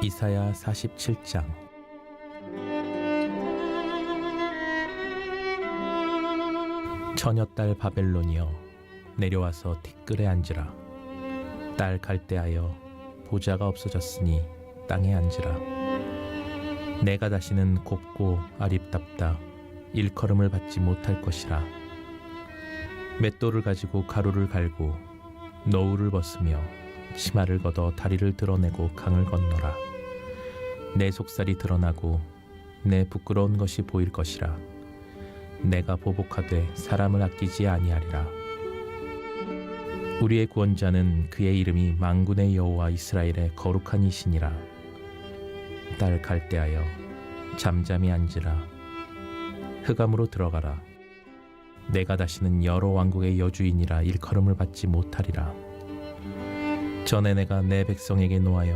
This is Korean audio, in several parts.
이사야 47장. 처녀딸 바벨론이여, 내려와서 티끌에 앉으라. 딸 갈대하여, 보좌가 없어졌으니 땅에 앉으라. 내가 다시는 곱고 아립답다 일컬음을 받지 못할 것이라. 맷돌을 가지고 가루를 갈고 노울을 벗으며 치마를 걷어 다리를 드러내고 강을 건너라. 내 속살이 드러나고 내 부끄러운 것이 보일 것이라. 내가 보복하되 사람을 아끼지 아니하리라. 우리의 구원자는 그의 이름이 만군의 여호와 이스라엘의 거룩한 이시니라. 딸 갈대하여 잠잠히 앉으라. 흑암으로 들어가라. 내가 다시는 여러 왕국의 여주인이라 일컬음을 받지 못하리라. 전에 내가 내 백성에게 노하여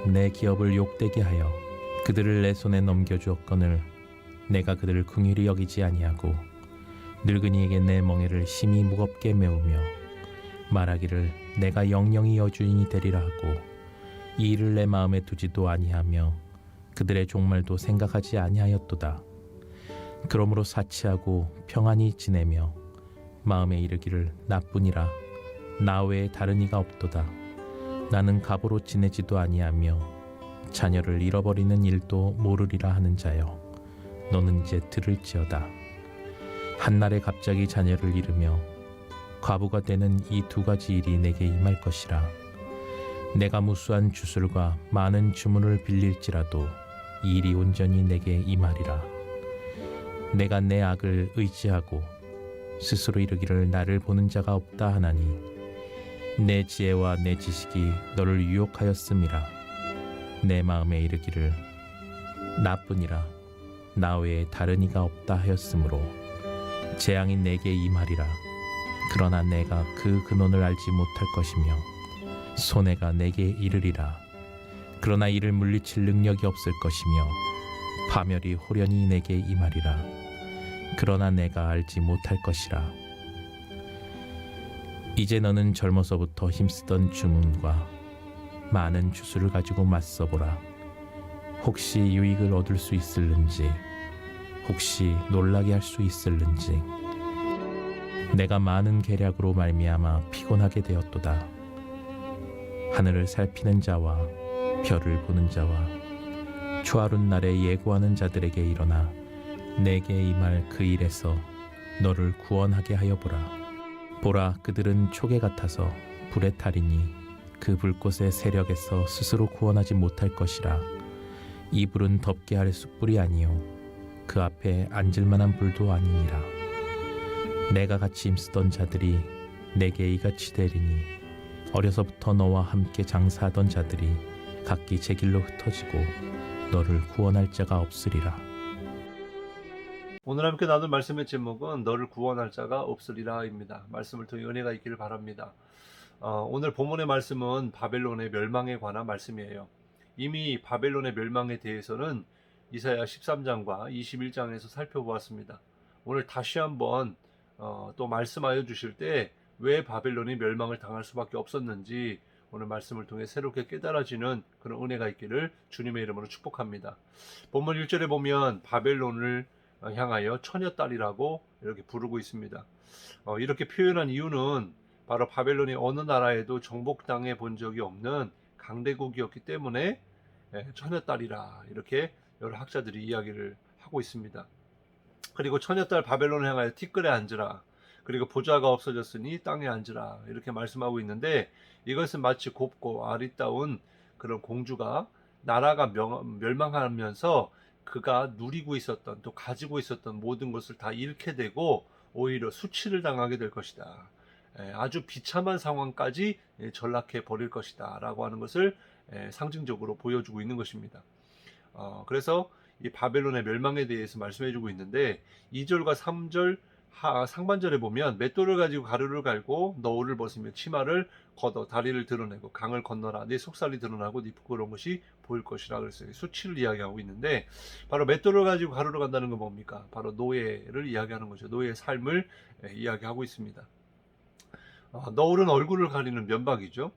내 기업을 욕되게 하여 그들을 내 손에 넘겨주었거늘 내가 그들을 긍휼히 여기지 아니하고 늙은이에게 내 멍에를 심히 무겁게 메우며 말하기를 내가 영영이 여주인이 되리라 하고 이 일을 내 마음에 두지도 아니하며 그들의 종말도 생각하지 아니하였도다. 그러므로 사치하고 평안히 지내며 마음에 이르기를 나뿐이라 나 외에 다른 이가 없도다. 나는 갑으로 지내지도 아니하며 자녀를 잃어버리는 일도 모르리라 하는 자여, 너는 이제 들을지어다. 한날에 갑자기 자녀를 잃으며 과부가 되는 이 두 가지 일이 내게 임할 것이라. 내가 무수한 주술과 많은 주문을 빌릴지라도 이 일이 온전히 내게 임하리라. 내가 내 악을 의지하고 스스로 이르기를 나를 보는 자가 없다 하나니 내 지혜와 내 지식이 너를 유혹하였음이라. 내 마음에 이르기를 나뿐이라 나 외에 다른 이가 없다 하였으므로 재앙이 내게 임하리라. 그러나 내가 그 근원을 알지 못할 것이며 손해가 내게 이르리라. 그러나 이를 물리칠 능력이 없을 것이며 파멸이 호련히 내게 임하리라. 그러나 내가 알지 못할 것이라. 이제 너는 젊어서부터 힘쓰던 주문과 많은 주술을 가지고 맞서보라. 혹시 유익을 얻을 수 있을는지, 혹시 놀라게 할 수 있을는지. 내가 많은 계략으로 말미암아 피곤하게 되었도다. 하늘을 살피는 자와 별을 보는 자와 초하룻 날에 예고하는 자들에게 일어나 내게 임할 그 일에서 너를 구원하게 하여 보라. 보라, 그들은 초계 같아서 불에 타리니 그 불꽃의 세력에서 스스로 구원하지 못할 것이라. 이 불은 덮게 할 숯불이 아니요 그 앞에 앉을 만한 불도 아니니라. 내가 같이 힘쓰던 자들이 내게 이같이 되리니 어려서부터 너와 함께 장사하던 자들이 각기 제 길로 흩어지고 너를 구원할 자가 없으리라. 오늘 함께 나눌 말씀의 제목은 너를 구원할 자가 없으리라입니다. 말씀을 통해 은혜가 있기를 바랍니다. 오늘 본문의 말씀은 바벨론의 멸망에 관한 말씀이에요. 이미 바벨론의 멸망에 대해서는 이사야 13장과 21장에서 살펴보았습니다. 오늘 다시 한번 또 말씀하여 주실 때 왜 바벨론이 멸망을 당할 수밖에 없었는지 오늘 말씀을 통해 새롭게 깨달아지는 그런 은혜가 있기를 주님의 이름으로 축복합니다. 본문 1절에 보면 바벨론을 향하여 처녀딸이라고 이렇게 부르고 있습니다. 이렇게 표현한 이유는 바로 바벨론이 어느 나라에도 정복당해 본 적이 없는 강대국이었기 때문에 처녀딸이라 이렇게 여러 학자들이 이야기를 하고 있습니다. 그리고 처녀딸 바벨론을 향하여 티끌에 앉으라. 그리고 보좌가 없어졌으니 땅에 앉으라. 이렇게 말씀하고 있는데 이것은 마치 곱고 아리따운 그런 공주가 나라가 멸망하면서 그가 누리고 있었던 또 가지고 있었던 모든 것을 다 잃게 되고 오히려 수치를 당하게 될 것이다. 아주 비참한 상황까지 전락해 버릴 것이다 라고 하는 것을 상징적으로 보여주고 있는 것입니다. 그래서 이 바벨론의 멸망에 대해서 말씀해 주고 있는데 2절과 3절 상반절에 보면 맷돌을 가지고 가루를 갈고 너울을 벗으며 치마를 걷어 다리를 드러내고 강을 건너라. 네 속살이 드러나고 네 부끄러운 것이 보일 것이라 그랬어요. 수치를 이야기하고 있는데 바로 맷돌을 가지고 가루를 간다는 건 뭡니까? 바로 노예를 이야기하는 거죠. 노예의 삶을 이야기하고 있습니다. 너울은 얼굴을 가리는 면박이죠.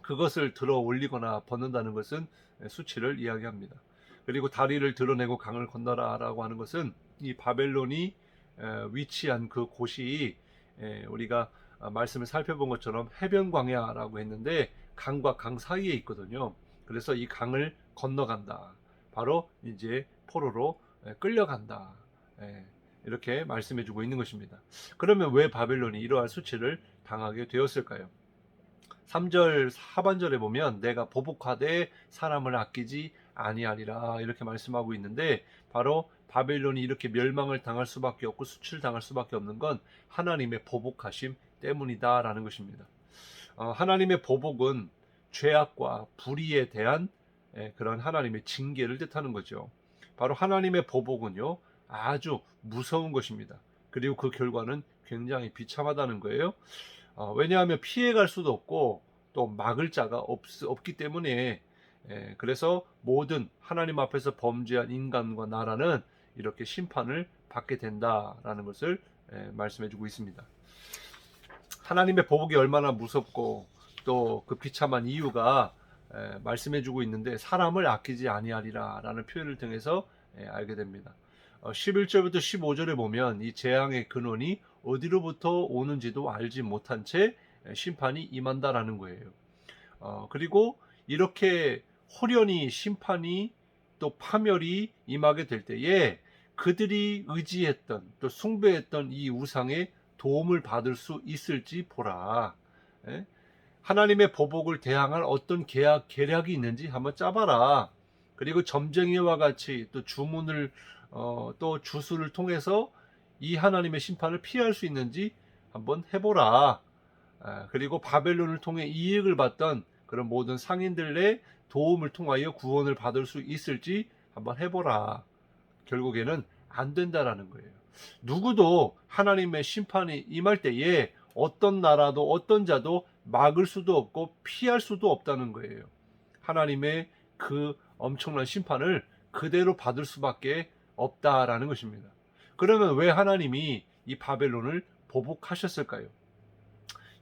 그것을 들어 올리거나 벗는다는 것은 수치를 이야기합니다. 그리고 다리를 드러내고 강을 건너라라고 하는 것은 이 바벨론이 위치한 그 곳이 우리가 말씀을 살펴본 것처럼 해변 광야라고 했는데 강과 강 사이에 있거든요. 그래서 이 강을 건너간다. 바로 이제 포로로 끌려간다. 이렇게 말씀해주고 있는 것입니다. 그러면 왜 바벨론이 이러한 수치를 당하게 되었을까요? 3절 하반절에 보면 내가 보복하되 사람을 아끼지 아니하리라 이렇게 말씀하고 있는데 바로 바벨론이 이렇게 멸망을 당할 수밖에 없고 수치를 당할 수밖에 없는 건 하나님의 보복하심 때문이다라는 것입니다. 하나님의 보복은 죄악과 불의에 대한 그런 하나님의 징계를 뜻하는 거죠. 바로 하나님의 보복은요 아주 무서운 것입니다. 그리고 그 결과는 굉장히 비참하다는 거예요. 왜냐하면 피해갈 수도 없고 또 막을 자가 없기 때문에 그래서 모든 하나님 앞에서 범죄한 인간과 나라는 이렇게 심판을 받게 된다라는 것을 말씀해주고 있습니다. 하나님의 보복이 얼마나 무섭고 또 그 비참한 이유가 말씀해주고 있는데 사람을 아끼지 아니하리라 라는 표현을 통해서 알게 됩니다. 11절부터 15절에 보면 이 재앙의 근원이 어디로부터 오는지도 알지 못한 채 심판이 임한다라는 거예요. 그리고 이렇게 호련히 심판이 또 파멸이 임하게 될 때에 그들이 의지했던 또 숭배했던 이 우상의 도움을 받을 수 있을지 보라. 하나님의 보복을 대항할 어떤 계략이 있는지 한번 짜봐라. 그리고 점쟁이와 같이 또 주문을 또 주수를 통해서 이 하나님의 심판을 피할 수 있는지 한번 해보라. 그리고 바벨론을 통해 이익을 받던 그런 모든 상인들의 도움을 통하여 구원을 받을 수 있을지 한번 해보라. 결국에는 안 된다라는 거예요. 누구도 하나님의 심판이 임할 때에 어떤 나라도 어떤 자도 막을 수도 없고 피할 수도 없다는 거예요. 하나님의 그 엄청난 심판을 그대로 받을 수밖에 없다라는 것입니다. 그러면 왜 하나님이 이 바벨론을 보복하셨을까요?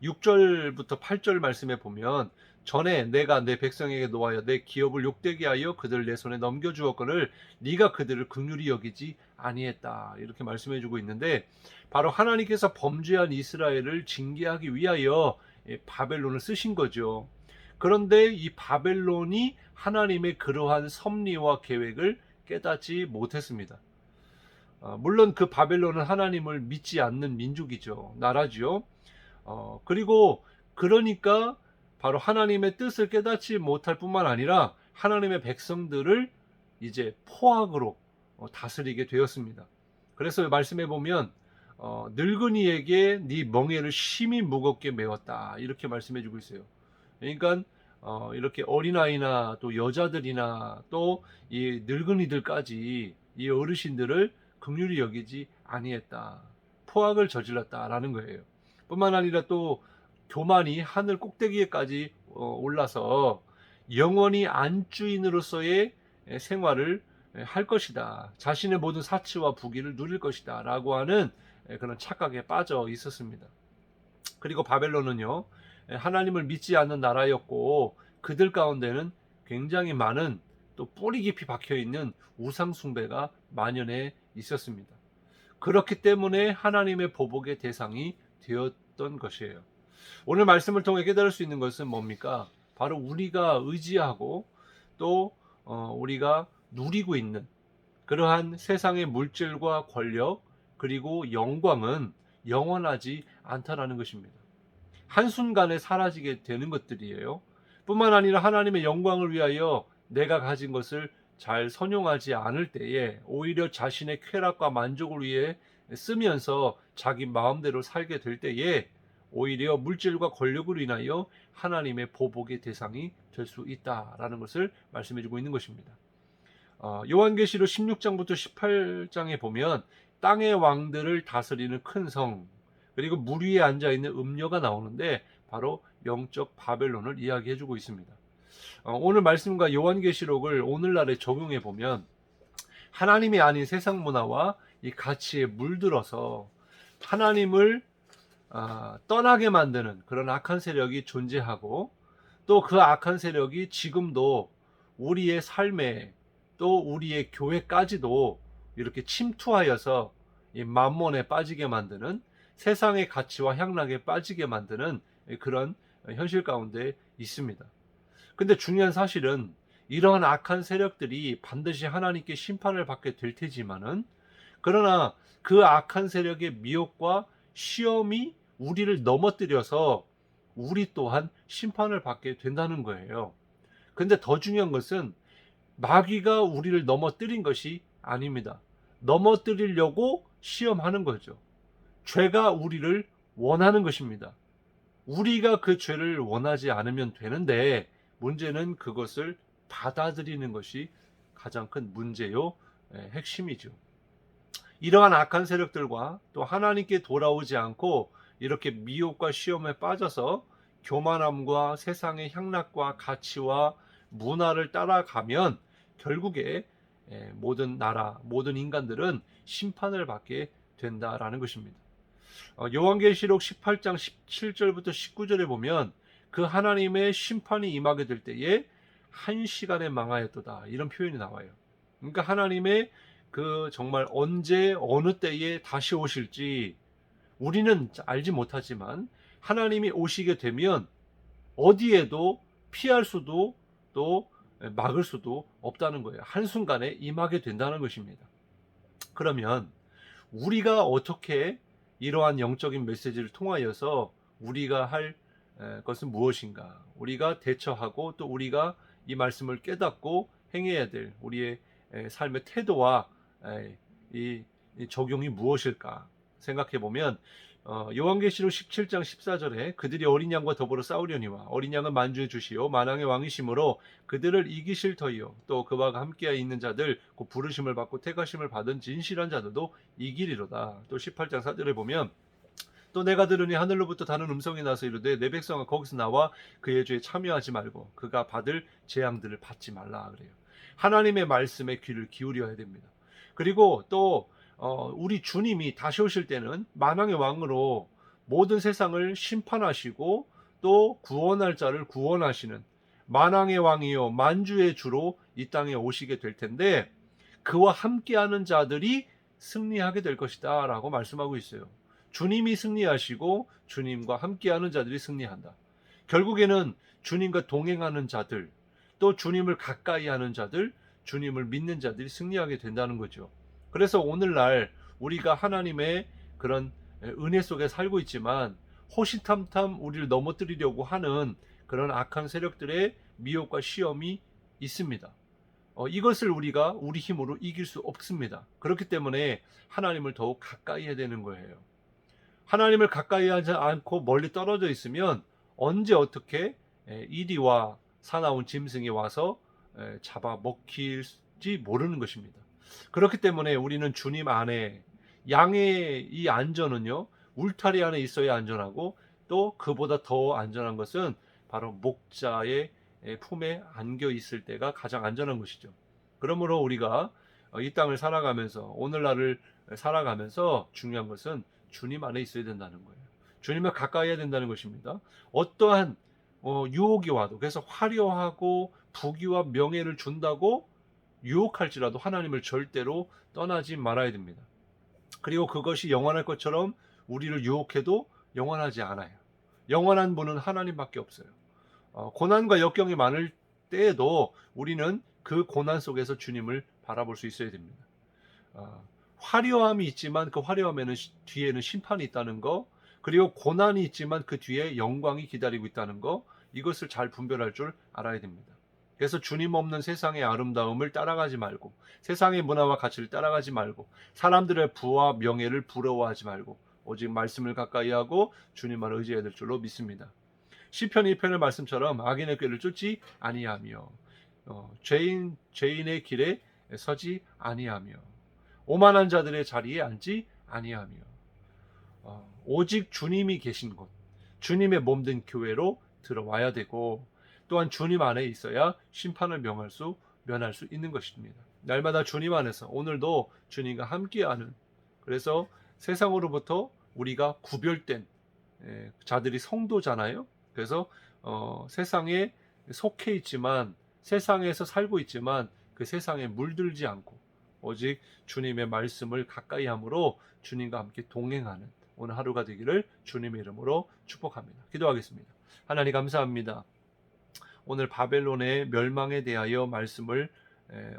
6절부터 8절 말씀에 보면 전에 내가 내 백성에게 노하여 내 기업을 욕되게 하여 그들을 내 손에 넘겨주었거늘 네가 그들을 긍휼히 여기지 아니했다 이렇게 말씀해주고 있는데 바로 하나님께서 범죄한 이스라엘을 징계하기 위하여 바벨론을 쓰신 거죠. 그런데 이 바벨론이 하나님의 그러한 섭리와 계획을 깨닫지 못했습니다. 물론 그 바벨론은 하나님을 믿지 않는 민족이죠. 나라죠. 그리고 그러니까 바로 하나님의 뜻을 깨닫지 못할 뿐만 아니라 하나님의 백성들을 이제 포악으로 다스리게 되었습니다. 그래서 말씀해 보면 늙은이에게 네 멍에를 심히 무겁게 메웠다 이렇게 말씀해 주고 있어요. 그러니까 이렇게 어린아이나 또 여자들이나 또 이 늙은이들까지 이 어르신들을 긍휼히 여기지 아니했다. 포악을 저질렀다라는 거예요. 뿐만 아니라 또 교만이 하늘 꼭대기에까지 올라서 영원히 안주인으로서의 생활을 할 것이다. 자신의 모든 사치와 부귀를 누릴 것이다. 라고 하는 그런 착각에 빠져 있었습니다. 그리고 바벨론은요, 하나님을 믿지 않는 나라였고 그들 가운데는 굉장히 많은 또 뿌리 깊이 박혀 있는 우상 숭배가 만연해 있었습니다. 그렇기 때문에 하나님의 보복의 대상이 되었던 것이에요. 오늘 말씀을 통해 깨달을 수 있는 것은 뭡니까? 바로 우리가 의지하고 또 우리가 누리고 있는 그러한 세상의 물질과 권력 그리고 영광은 영원하지 않다라는 것입니다. 한순간에 사라지게 되는 것들이에요. 뿐만 아니라 하나님의 영광을 위하여 내가 가진 것을 잘 선용하지 않을 때에 오히려 자신의 쾌락과 만족을 위해 쓰면서 자기 마음대로 살게 될 때에 오히려 물질과 권력으로 인하여 하나님의 보복의 대상이 될 수 있다라는 것을 말씀해주고 있는 것입니다. 요한계시록 16장부터 18장에 보면 땅의 왕들을 다스리는 큰 성 그리고 물 위에 앉아있는 음녀가 나오는데 바로 영적 바벨론을 이야기해주고 있습니다. 오늘 말씀과 요한계시록을 오늘날에 적용해 보면 하나님이 아닌 세상 문화와 이 가치에 물들어서 하나님을 떠나게 만드는 그런 악한 세력이 존재하고 또 그 악한 세력이 지금도 우리의 삶에 또 우리의 교회까지도 이렇게 침투하여서 이 만몬에 빠지게 만드는, 세상의 가치와 향락에 빠지게 만드는 그런 현실 가운데 있습니다. 근데 중요한 사실은 이러한 악한 세력들이 반드시 하나님께 심판을 받게 될 테지만은, 그러나 그 악한 세력의 미혹과 시험이 우리를 넘어뜨려서 우리 또한 심판을 받게 된다는 거예요. 근데 더 중요한 것은 마귀가 우리를 넘어뜨린 것이 아닙니다. 넘어뜨리려고 시험하는 거죠. 죄가 우리를 원하는 것입니다. 우리가 그 죄를 원하지 않으면 되는데, 문제는 그것을 받아들이는 것이 가장 큰 문제요, 핵심이죠. 이러한 악한 세력들과 또 하나님께 돌아오지 않고 이렇게 미혹과 시험에 빠져서 교만함과 세상의 향락과 가치와 문화를 따라가면 결국에 모든 나라, 모든 인간들은 심판을 받게 된다라는 것입니다. 요한계시록 18장 17절부터 19절에 보면 그 하나님의 심판이 임하게 될 때에 한 시간에 망하였도다, 이런 표현이 나와요. 그러니까 하나님의 그 정말 언제 어느 때에 다시 오실지 우리는 알지 못하지만, 하나님이 오시게 되면 어디에도 피할 수도 또 막을 수도 없다는 거예요. 한순간에 임하게 된다는 것입니다. 그러면 우리가 어떻게 이러한 영적인 메시지를 통하여서 우리가 할 것은 무엇인가, 우리가 대처하고 또 우리가 이 말씀을 깨닫고 행해야 될 우리의 삶의 태도와 이 적용이 무엇일까 생각해 보면, 요한계시록 17장 14절에 그들이 어린 양과 더불어 싸우려니와 어린 양은 만주의 주시요 만왕의 왕이심으로 그들을 이기실 터이요 또 그와 함께 있는 자들 곧 부르심을 받고 택하심을 받은 진실한 자들도 이기리로다. 또 18장 4절에 보면 또 내가 들으니 하늘로부터 다른 음성이 나서 이르되 내 백성아 거기서 나와 그의 죄에 참여하지 말고 그가 받을 재앙들을 받지 말라 그래요. 하나님의 말씀에 귀를 기울여야 됩니다. 그리고 또 우리 주님이 다시 오실 때는 만왕의 왕으로 모든 세상을 심판하시고 또 구원할 자를 구원하시는 만왕의 왕이요 만주의 주로 이 땅에 오시게 될 텐데, 그와 함께하는 자들이 승리하게 될 것이다 라고 말씀하고 있어요. 주님이 승리하시고 주님과 함께하는 자들이 승리한다. 결국에는 주님과 동행하는 자들, 또 주님을 가까이 하는 자들, 주님을 믿는 자들이 승리하게 된다는 거죠. 그래서 오늘날 우리가 하나님의 그런 은혜 속에 살고 있지만 호시탐탐 우리를 넘어뜨리려고 하는 그런 악한 세력들의 미혹과 시험이 있습니다. 이것을 우리가 우리 힘으로 이길 수 없습니다. 그렇기 때문에 하나님을 더욱 가까이 해야 되는 거예요. 하나님을 가까이 하지 않고 멀리 떨어져 있으면 언제 어떻게 이리와 사나운 짐승이 와서 잡아먹힐지 모르는 것입니다. 그렇기 때문에 우리는 주님 안에, 양의 이 안전은요 울타리 안에 있어야 안전하고, 또 그보다 더 안전한 것은 바로 목자의 품에 안겨 있을 때가 가장 안전한 것이죠. 그러므로 우리가 이 땅을 살아가면서, 오늘날을 살아가면서 중요한 것은 주님 안에 있어야 된다는 거예요. 주님을 가까이 해야 된다는 것입니다. 어떠한 유혹이 와도, 그래서 화려하고 부귀와 명예를 준다고 유혹할지라도 하나님을 절대로 떠나지 말아야 됩니다. 그리고 그것이 영원할 것처럼 우리를 유혹해도 영원하지 않아요. 영원한 분은 하나님밖에 없어요. 고난과 역경이 많을 때에도 우리는 그 고난 속에서 주님을 바라볼 수 있어야 됩니다. 화려함이 있지만 그 화려함에는 뒤에는 심판이 있다는 거, 그리고 고난이 있지만 그 뒤에 영광이 기다리고 있다는 거, 이것을 잘 분별할 줄 알아야 됩니다. 그래서 주님 없는 세상의 아름다움을 따라가지 말고, 세상의 문화와 가치를 따라가지 말고, 사람들의 부와 명예를 부러워하지 말고, 오직 말씀을 가까이 하고 주님만 의지해야 될 줄로 믿습니다. 시편 2편의 말씀처럼 악인의 꾀를 쫓지 아니하며 죄인의 길에 서지 아니하며 오만한 자들의 자리에 앉지 아니하며 오직 주님이 계신 곳, 주님의 몸된 교회로 들어와야 되고, 또한 주님 안에 있어야 심판을 면할 수 있는 것입니다. 날마다 주님 안에서, 오늘도 주님과 함께하는, 그래서 세상으로부터 우리가 구별된 자들이 성도잖아요. 그래서 세상에 속해 있지만 세상에서 살고 있지만 그 세상에 물들지 않고 오직 주님의 말씀을 가까이 함으로 주님과 함께 동행하는 오늘 하루가 되기를 주님의 이름으로 축복합니다. 기도하겠습니다. 하나님 감사합니다. 오늘 바벨론의 멸망에 대하여 말씀을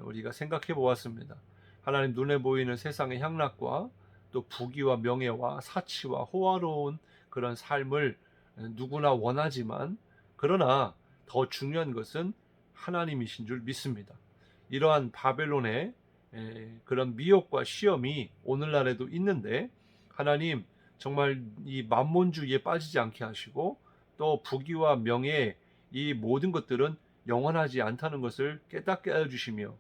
우리가 생각해 보았습니다. 하나님 눈에 보이는 세상의 향락과 또 부귀와 명예와 사치와 호화로운 그런 삶을 누구나 원하지만 그러나 더 중요한 것은 하나님이신 줄 믿습니다. 이러한 바벨론의 그런 미혹과 시험이 오늘날에도 있는데 하나님 정말 이 만몬주의에 빠지지 않게 하시고 또 부귀와 명예 이 모든 것들은 영원하지 않다는 것을 깨닫게 해주시며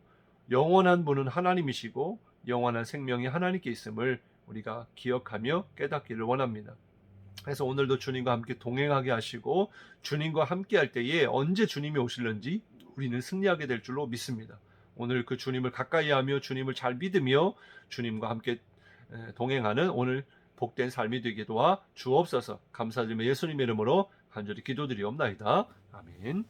영원한 분은 하나님이시고 영원한 생명이 하나님께 있음을 우리가 기억하며 깨닫기를 원합니다. 그래서 오늘도 주님과 함께 동행하게 하시고 주님과 함께 할 때에 언제 주님이 오실는지 우리는 승리하게 될 줄로 믿습니다. 오늘 그 주님을 가까이 하며 주님을 잘 믿으며 주님과 함께 동행하는 오늘 복된 삶이 되게 도와 주옵소서. 감사드리며 예수님의 이름으로 간절히 기도드리옵나이다. 아멘.